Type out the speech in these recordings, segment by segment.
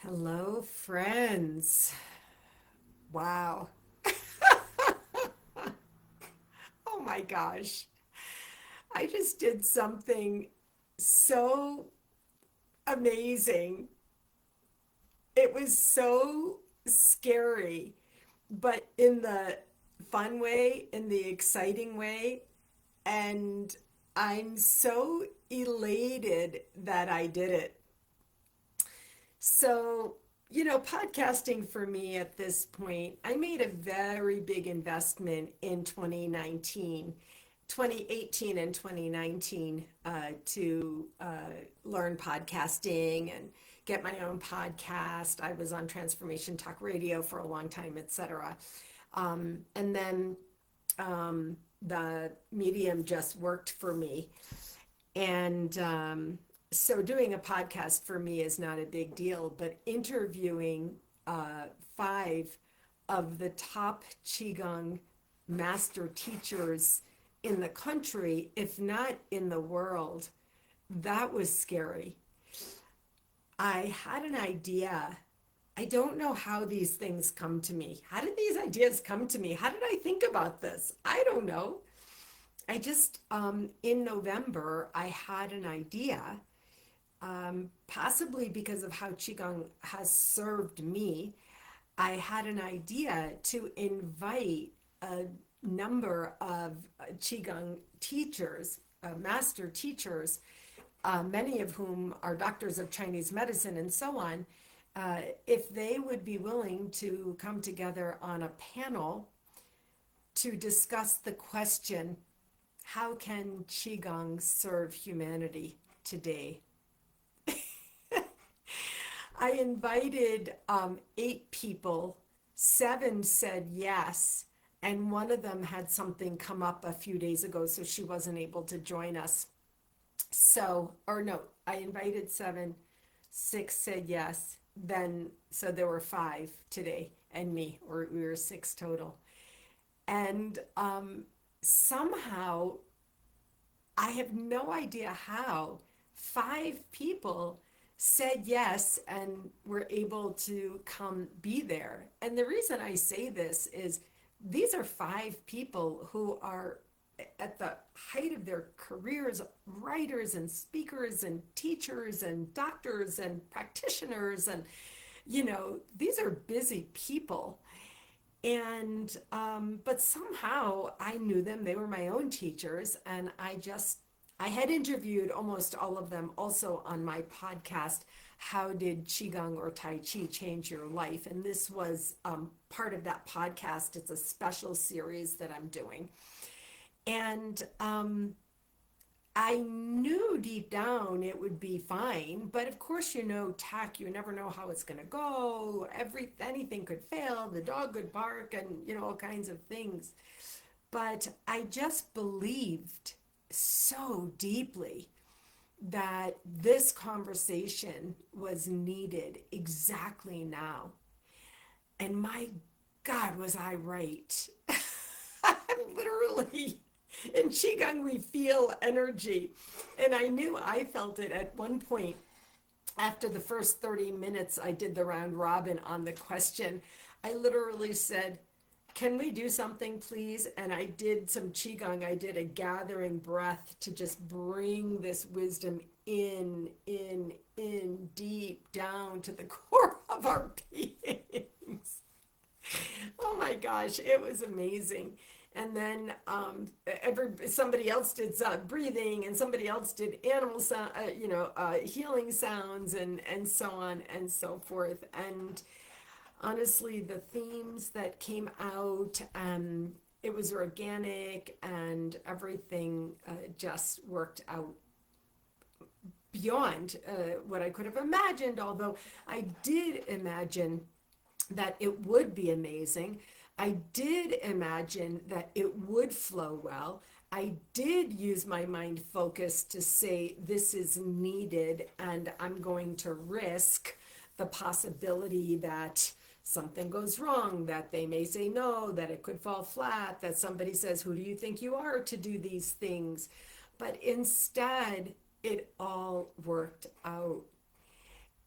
Hello, friends. Wow. Oh my gosh. I just did something so amazing. It was so scary, but in the fun way, in the exciting way. And I'm so elated that I did it. So, podcasting for me at this point, I made a very big investment in 2018 and 2019 to learn podcasting and get my own podcast. I was on Transformation Talk Radio for a long time, etc. And then the medium just worked for me. And so doing a podcast for me is not a big deal, but interviewing uh, five of the top Qigong master teachers in the country, if not in the world, that was scary. I had an idea. I don't know how these things come to me. How did these ideas come to me? How did I think about this? I don't know. I just, in November, I had an idea, possibly because of how Qigong has served me. I had an idea to invite a number of Qigong teachers, master teachers, many of whom are doctors of Chinese medicine and so on, if they would be willing to come together on a panel to discuss the question, how can Qigong serve humanity today? I invited 8 people, 7 said yes, and one of them had something come up a few days ago, so she wasn't able to join us. So, or no, I invited 7, 6 said yes. Then, so there were 5 today and me, or we were 6 total. And somehow I have no idea how 5 people said yes and were able to come be there. And the reason I say this is these are 5 people who are at the height of their careers, writers and speakers and teachers and doctors and practitioners. And, these are busy people. And but somehow I knew them. They were my own teachers, and I had interviewed almost all of them also on my podcast, How Did Qigong or Tai Chi Change Your Life? And this was part of that podcast. It's a special series that I'm doing. And I knew deep down it would be fine, but of course, tech, you never know how it's going to go. Anything could fail, the dog could bark, and all kinds of things. But I just believed so deeply that this conversation was needed exactly now. And my God, was I right? Literally, in Qigong, we feel energy. And I knew I felt it at one point. After the first 30 minutes, I did the round robin on the question. I literally said, can we do something, please? And I did some Qigong. I did a gathering breath to just bring this wisdom in, deep down to the core of our beings. Oh my gosh, it was amazing. And then somebody else did breathing, and somebody else did animal sound, healing sounds, and so on and so forth. And honestly, the themes that came out, it was organic, and everything just worked out beyond what I could have imagined. Although I did imagine that it would be amazing. I did imagine that it would flow well. I did use my mind focus to say this is needed, and I'm going to risk the possibility that something goes wrong, that they may say no, that it could fall flat, that somebody says, who do you think you are to do these things? But instead, it all worked out.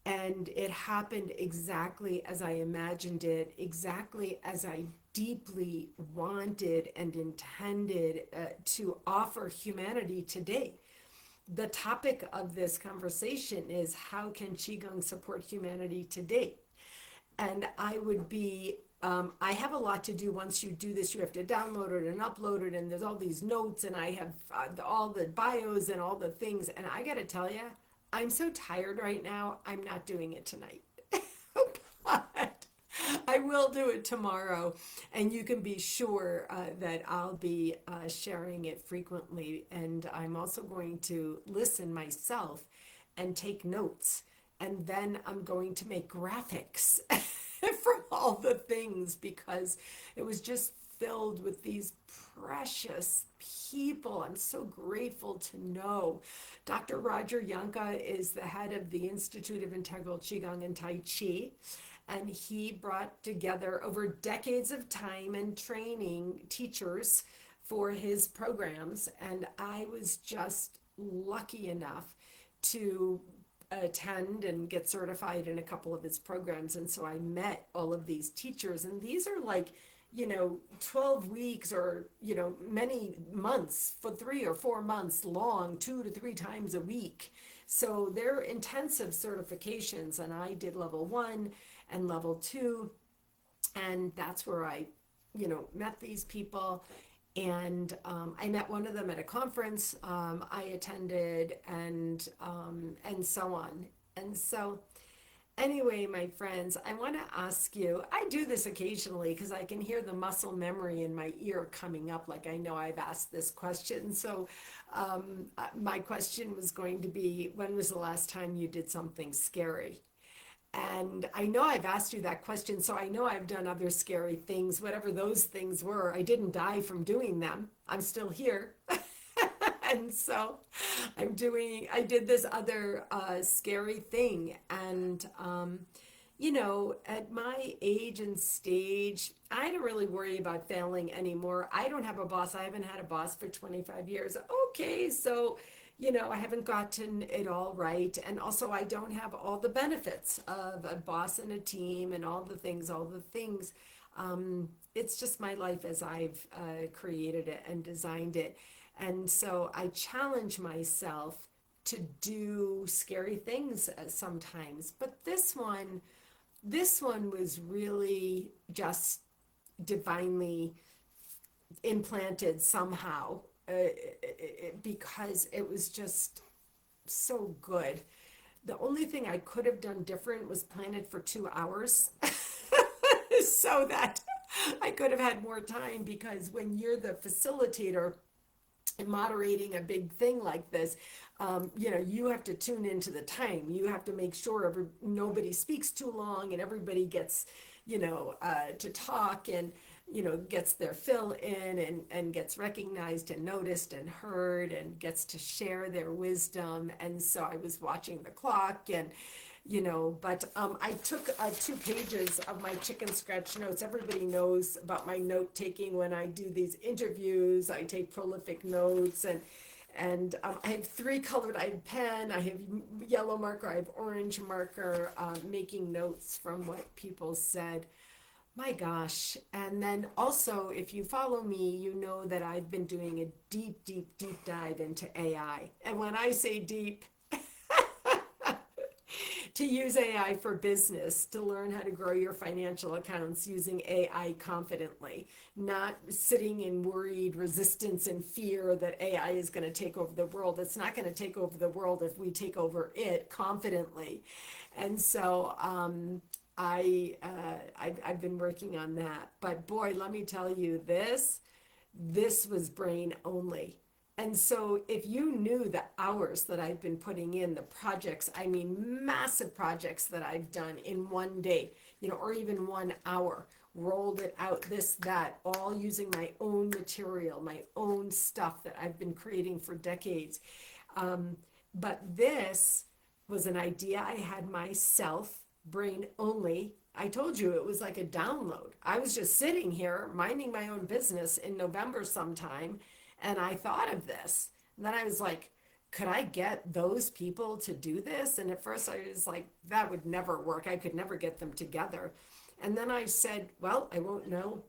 And it happened exactly as I imagined it, exactly as I deeply wanted and intended to offer humanity today. The topic of this conversation is how can Qigong support humanity today? And I would be, I have a lot to do. Once you do this, you have to download it and upload it, and there's all these notes, and I have all the bios and all the things. And I got to tell you, I'm so tired right now, I'm not doing it tonight. But I will do it tomorrow, and you can be sure that I'll be sharing it frequently. And I'm also going to listen myself and take notes. And then I'm going to make graphics from all the things because it was just filled with these precious people. I'm so grateful to know. Dr. Roger Yanka is the head of the Institute of Integral Qigong and Tai Chi, and he brought together over decades of time and training teachers for his programs. And I was just lucky enough to attend and get certified in a couple of his programs. And so I met all of these teachers, and these are like, 12 weeks or, many months, for 3 or 4 months long, 2 to 3 times a week. So they're intensive certifications, and I did level 1 and level 2, and that's where I, met these people. And I met one of them at a conference I attended, and so on. And so, anyway, my friends, I want to ask you. I do this occasionally because I can hear the muscle memory in my ear coming up, like I know I've asked this question. So, my question was going to be, when was the last time you did something scary? And I know I've asked you that question, so I know I've done other scary things, whatever those things were. I didn't die from doing them. I'm still here. And so I did this other scary thing. And, at my age and stage, I don't really worry about failing anymore. I don't have a boss. I haven't had a boss for 25 years. Okay, so I haven't gotten it all right. And also, I don't have all the benefits of a boss and a team and all the things, all the things. It's just my life as I've created it and designed it. And so I challenge myself to do scary things sometimes. But this one was really just divinely implanted somehow, because it was just so good. The only thing I could have done different was plan it for 2 hours so that I could have had more time, because when you're the facilitator and moderating a big thing like this, you have to tune into the time. You have to make sure nobody speaks too long and everybody gets, to talk, and, gets their fill in, and gets recognized and noticed and heard and gets to share their wisdom. And so I was watching the clock, and, but I took 2 pages of my chicken scratch notes. Everybody knows about my note taking when I do these interviews. I take prolific notes, and I have 3 colored. I have pen, I have yellow marker, I have orange marker, making notes from what people said. My gosh. And then also, if you follow me, you know that I've been doing a deep, deep, deep dive into AI. And when I say deep, to use AI for business, to learn how to grow your financial accounts using AI confidently, not sitting in worried resistance and fear that AI is going to take over the world. It's not going to take over the world if we take over it confidently. And so I've been working on that. But boy, let me tell you, this was brain only. And so if you knew the hours that I've been putting in, the projects, I mean, massive projects that I've done in one day, or even 1 hour, rolled it out, this, that, all using my own material, my own stuff that I've been creating for decades. But this was an idea I had myself, brain only. I told you it was like a download. I was just sitting here minding my own business in November sometime, and I thought of this. And then I was like, could I get those people to do this? And at first I was like, that would never work. I could never get them together. And then I said, well, I won't know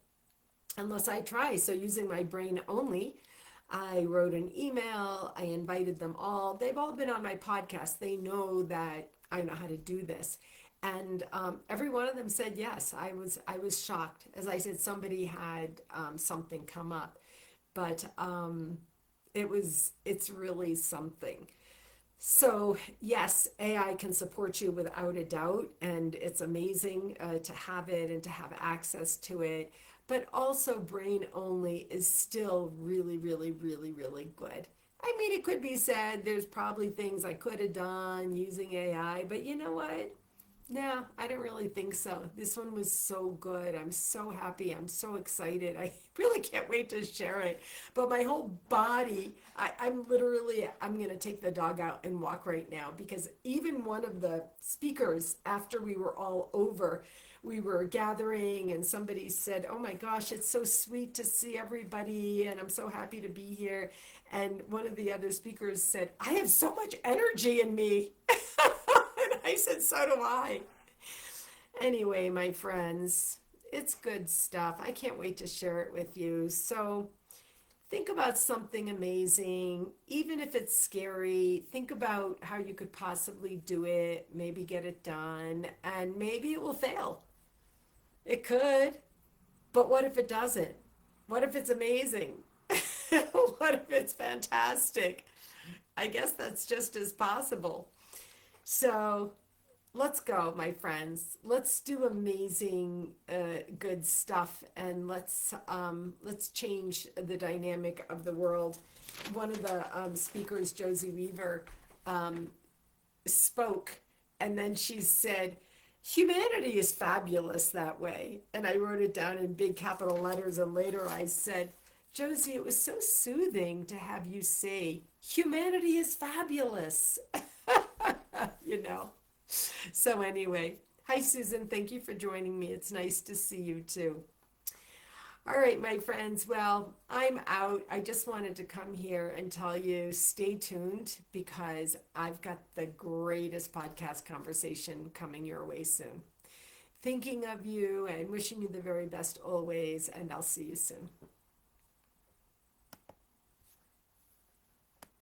unless I try. So using my brain only, I wrote an email. I invited them all. They've all been on my podcast. They know that I know how to do this. And every one of them said yes. I was shocked. As I said, somebody had something come up, but it's really something. So, yes, AI can support you without a doubt, and it's amazing to have it and to have access to it. But also, brain only is still really, really, really, really good. I mean, it could be said there's probably things I could have done using AI, but you know what? No, I don't really think so. This one was so good. I'm so happy. I'm so excited. I really can't wait to share it. But my whole body, I'm going to take the dog out and walk right now because even one of the speakers, after we were all over, we were gathering and somebody said, "Oh my gosh, it's so sweet to see everybody and I'm so happy to be here." And one of the other speakers said, "I have so much energy in me." And I said, "So do I." Anyway, my friends, it's good stuff. I can't wait to share it with you. So think about something amazing, even if it's scary. Think about how you could possibly do it, maybe get it done, and maybe it will fail. It could, but what if it doesn't? What if it's amazing? What if it's fantastic? I guess that's just as possible. So let's go, my friends. Let's do amazing, good stuff, and let's change the dynamic of the world. One of the speakers, Josie Weaver, um, spoke, and then she said, "Humanity is fabulous that way." And I wrote it down in big capital letters, and later I said, "Josie, it was so soothing to have you say, 'Humanity is fabulous.'" you know. So anyway, hi Susan, thank you for joining me. It's nice to see you too. All right, my friends. Well, I'm out. I just wanted to come here and tell you stay tuned because I've got the greatest podcast conversation coming your way soon. Thinking of you and wishing you the very best always, and I'll see you soon.